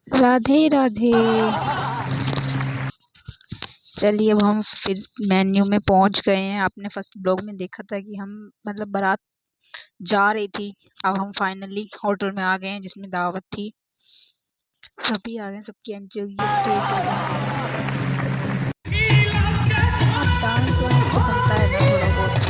राधे राधे। चलिए अब हम फिर मेन्यू में पहुंच गए हैं। आपने फर्स्ट ब्लॉग में देखा था कि हम मतलब बारात जा रही थी। अब हम फाइनली होटल में आ गए हैं जिसमें दावत थी। सभी आ गए, सबकी एंट्री होगी। स्टेज है जहाँ डांस वांस तो बनता है ना थोड़ा बहुत।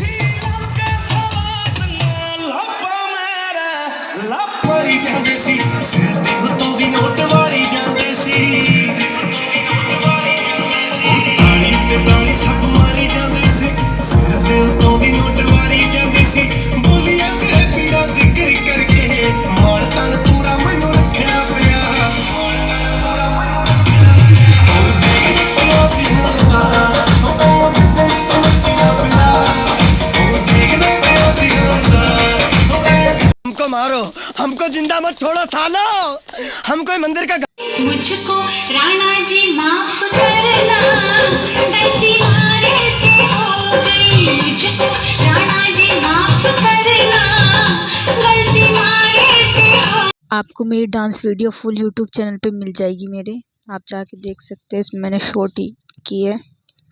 हमको मारो, हमको जिंदा मत छोड़ो सालो। हम कोई मंदिर का मुझको राणा जी माफ करना, गलती मारे से हो गई। मुझको राणा जी माफ करना, गलती मारे से हो। आपको मेरी dance video full YouTube channel पे मिल जाएगी मेरे, आप जाके देख सकते हैं। इसमें मैंने शॉर्ट ही की है।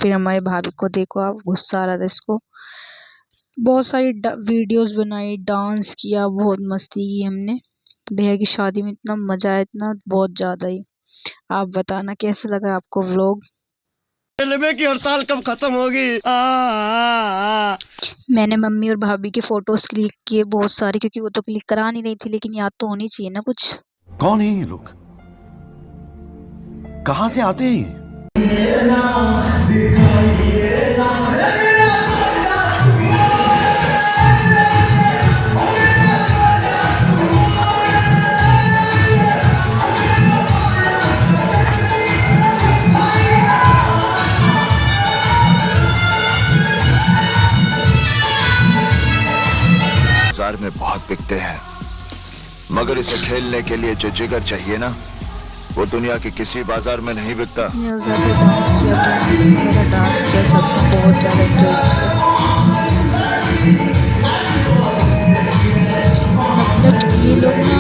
फिर हमारे भाभी को देखो आप, गुस्सा आ रहा था इसको। बहुत सारी वीडियोस बनाई, डांस किया, बहुत मस्ती की हमने। भैया की शादी में इतना मजा आया, इतना बहुत ज़्यादा ही। आप बताना कैसा लगा आपको व्लॉग। रेलवे की हड़ताल कब खत्म होगी? मैंने मम्मी और भाभी के फोटोज क्लिक किए बहुत सारे, क्योंकि वो तो क्लिक करा नहीं रही थी, लेकिन याद तो होनी चाहिए ना कुछ। कौन है ये लोग? कहां से आते हैं ये? बाजार में बहुत बिकते हैं, मगर इसे खेलने के लिए जो जिगर चाहिए ना, वो दुनिया के किसी बाजार में नहीं बिकता। बहुत ज़्यादा मतलब ये लोग ना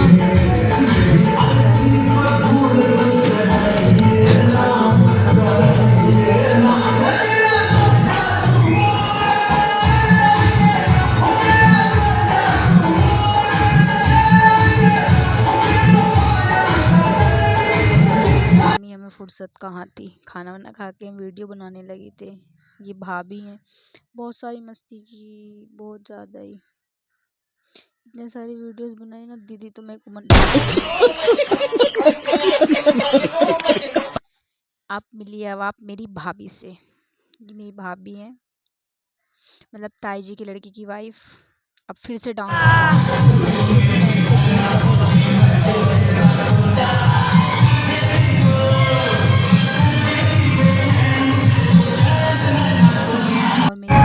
हमें फुर्सत कहाँ थी, खाना वाना खा के हम वीडियो बनाने लगे थे। ये भाभी हैं, बहुत सारी मस्ती की, बहुत ज़्यादा ही। इतने सारी वीडियोस बनाई ना दीदी, तो मेरे को मन आप मिलिए अब आप मेरी भाभी से। ये मेरी भाभी हैं, मतलब ताई जी की लड़की की वाइफ। अब फिर से डांस और मेरी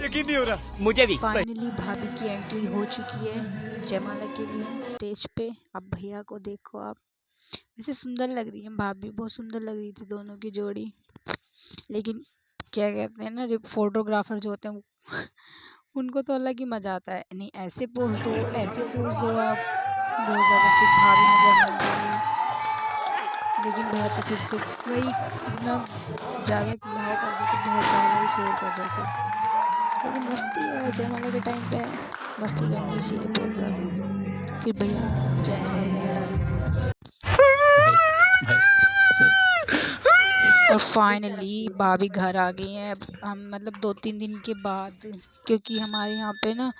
यकीन नहीं हो रहा मुझे भी। फाइनली भाभी की एंट्री हो चुकी है जयमाला के लिए स्टेज पे। अब भैया को देखो आप, वैसे सुंदर लग रही है भाभी, बहुत सुंदर लग रही थी दोनों की जोड़ी। लेकिन क्या कहते हैं ना, फोटोग्राफर जो होते हैं उनको तो अलग ही मजा आता है। नहीं ऐसे पोज दो, ऐसे पोज दो आप, बहुत ज़्यादा। फिर भाभी ने जयमाला दी, लेकिन भैया तो फिर से वही इतना ज़्यादा घाव कर देते, बहुत ज़्यादा ही शोर कर देते। लेकिन मस्ती है, जयमाला के टाइम पे मस्ती करनी चाहिए बहुत ज़्यादा। फिर भैया जयमाला और फाइनली भाभी घर आ गई हैं। अब हम मतलब 2-3 दिन के बाद, क्योंकि हमारे यहाँ पे ना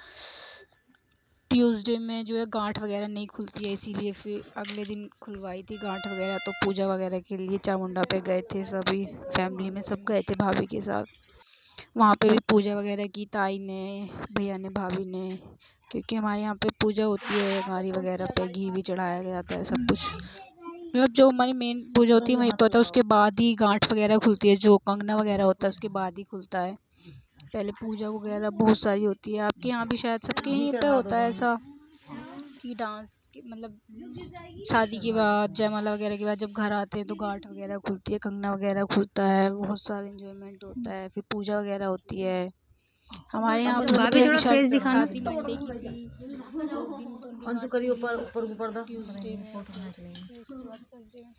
ट्यूसडे में जो है गांठ वगैरह नहीं खुलती है, इसीलिए फिर अगले दिन खुलवाई थी गांठ वगैरह। तो पूजा वगैरह के लिए चामुंडा पे गए थे, सभी फैमिली में सब गए थे भाभी के साथ। वहाँ पे भी पूजा वगैरह की ताई ने, भैया ने, भाभी ने, क्योंकि हमारे यहाँ पे पूजा होती है गाड़ी वगैरह पे, घी भी चढ़ाया जाता है, सब कुछ मतलब जो हमारी मेन पूजा होती है वहीं पर होता है। उसके बाद ही गांठ वगैरह खुलती है, जो कंगना वगैरह होता है उसके बाद ही खुलता है। पहले पूजा वगैरह बहुत सारी होती है। आपके यहाँ भी शायद सबके यहीं पे होता है ऐसा कि डांस मतलब शादी के बाद जयमाला वगैरह के बाद जब घर आते हैं तो गांठ वगैरह खुलती है, कंगना वगैरह खुलता है, बहुत सारा एंजॉयमेंट होता है, फिर पूजा वगैरह होती है। हमारे यहाँ पे भाभी थोड़ा फेस दिखाना। शादी मंडे की थी, अंशु करिए ऊपर ऊपर ऊपर दो। ट्यूसडे में, फिर उसके बाद थर्सडे में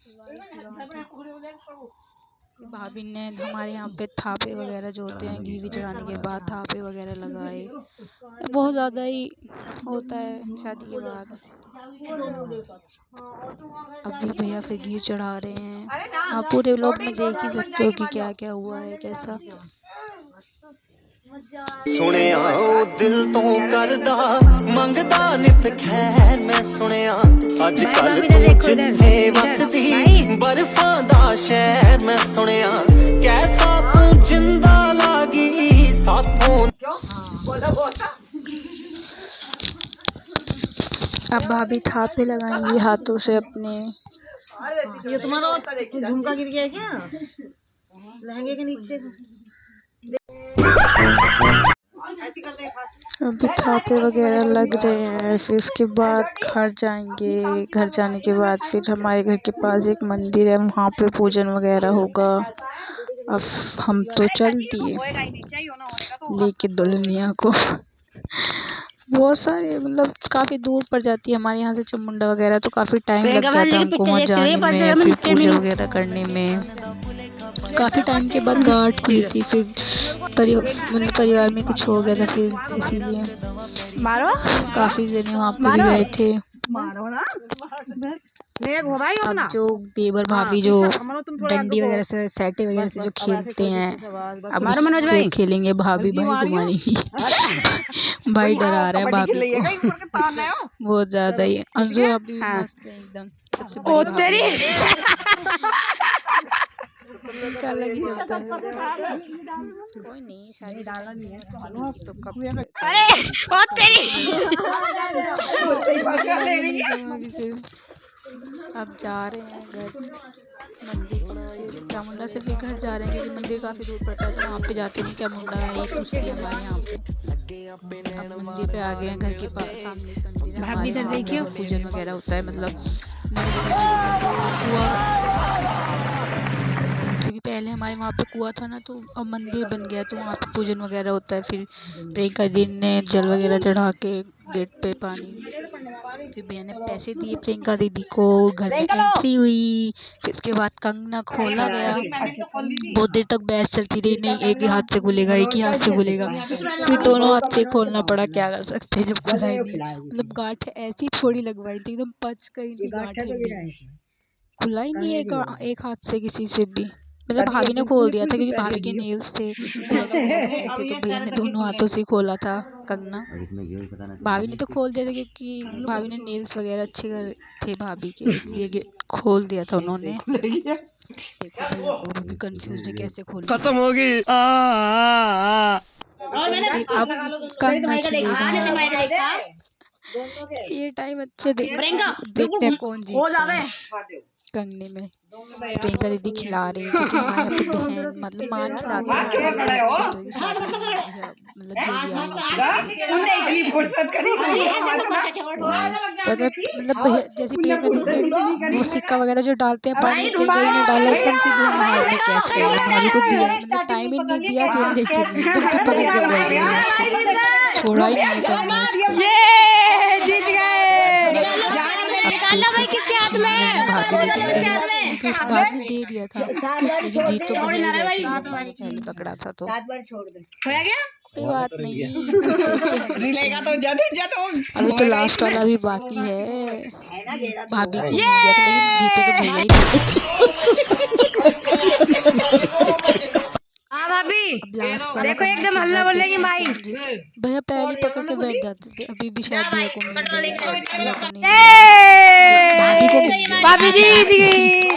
फिर भाभी ने हमारे यहाँ पे थापे वगैरह जो होते हैं घी भी चढ़ाने के बाद थापे वगैरह लगाए। बहुत ज़्यादा ही होता है शादी के बाद। अभी भैया फिर घी चढ़ा रहे हैं। आप पूरे व्लॉग में देख ही सकते हो कि क्या क्या हुआ है, कैसा। सुनिया दिल तो करदा मंगदा नित खैर मैं सुनिया अजकल तू जिथे वसदी बर्फां दा शहर मैं सुनिया कैसा तू जिंदा लागी साथों। अब भाभी थापे लगाएंगी हाथों से अपने। ये तुम्हारा झुमका गिर गया है क्या लहंगे के नीचे? अभी थापे वगैरह लग रहे हैं, फिर उसके बाद घर जाएंगे। घर जाने के बाद फिर हमारे घर के पास एक मंदिर है, वहाँ पे पूजन वगैरह होगा। अब हम तो चल दिए लेके दुल्हनिया को। बहुत सारे मतलब काफ़ी दूर पड़ जाती है हमारे यहाँ से चामुंडा वगैरह, तो काफ़ी टाइम लग जाता है हमको वहाँ जाने में, फिर पूजा वगैरह करने में। काफ़ी टाइम के बाद गांठ खुली थी, फिर परिवार में कुछ हो गया था, फिर इसीलिए मारो काफ़ी जने वहाँ पे भी गए थे। मारो ना अब जो देवर भाभी जो डंडी वगैरह से सेटे वगैरह से जो खेलते हैं, अब उससे खेलेंगे भाभी भाई को मारेंगी। भाई डरा रहा है भाभी को बहुत ज्यादा ही। अंजू अभी मस्त है एकदम, सबसे बड़ी क्या लगी होता है। कोई नहीं, शादी डाला नहीं है तो कब। अरे ओ तेरी अब जा रहे हैं घर मंदिर से, चामुंडा से फिर घर जा रहे हैं क्योंकि मंदिर काफ़ी दूर पड़ता है, तो वहाँ पे जाते नहीं। चामुंडा है एक उसकी हमारे यहाँ पे। अब मंदिर पे आ गए हैं, घर के पास सामने एक मंदिर है हमारे, वहाँ पे पूजन वगैरह होता है। मतलब क्योंकि पहले हमारे वहाँ पे कुआं था ना, तो अब मंदिर बन गया तो वहाँ पे पूजन वगैरह होता है। फिर प्रियंका दी ने जल वगैरह चढ़ा के गेट पे पानी, फिर भैया ने पैसे दिए प्रियंका दीदी को, घर में एंट्री हुई। फिर उसके बाद कंगना खोला गया। बहुत देर तक बहस चलती रही, नहीं एक ही हाथ से खुलेगा एक ही हाथ से खुलेगा, फिर दोनों हाथ से खोलना पड़ा। क्या कर सकते हैं जब खुला ही नहीं। मतलब गांठ ऐसी थोड़ी लगवाई थी, एकदम पच गई थी गांठ, खुला ही नहीं एक हाथ से किसी से भी। मतलब भाभी ने खोल दिया था क्योंकि भाभी के नेल्स थे तो भैया ने दोनों हाथों से खोला था कंगना। भाभी ने तो खोल दिया था क्योंकि भाभी ने नेल्स वगैरह अच्छे थे भाभी के, इसलिए खोल दिया था उन्होंने। देखो भैया को भी कंफ्यूज है कैसे खोल। खत्म हो गई। अब कंगना खिलेगा। ये टाइम अच्छे देखते हैं कौन जीतता है। कंगने में प्रियंका दीदी खिला रही है क्योंकि हमारे यहाँ पे बहन मतलब मान खिलाते हैं सिस्टर की शादी मतलब मतलब जैसे प्रियंका दीदी वो सिक्का वगैरह जो डालते हैं पानी, प्रियंका दीदी ने डाला एकदम से हाथ में कैच कर लिया, भाभी को दिया। मतलब टाइम ही नहीं दिया कि लेके एकदम से पकड़ के बैठ गई उसको, छोड़ा ही नहीं करना उसको। जीत गए। भाई किसके हाथ में? भाभी ने दे दिया था, लेकिन जीत तो पहले पकड़ा था तो होया गया। कोई बात नहीं। तो अभी तो लास्ट वाला भी बाकी है। भाभी को दिया था लेकिन जीते तो भैया ही। हाँ भाभी देखो एकदम हल्ला बोलेगी माई। भैया पहले पकड़ के बैठ जाते थे, अभी भी शायद भैया को मिल गया। भाभी जीत गई।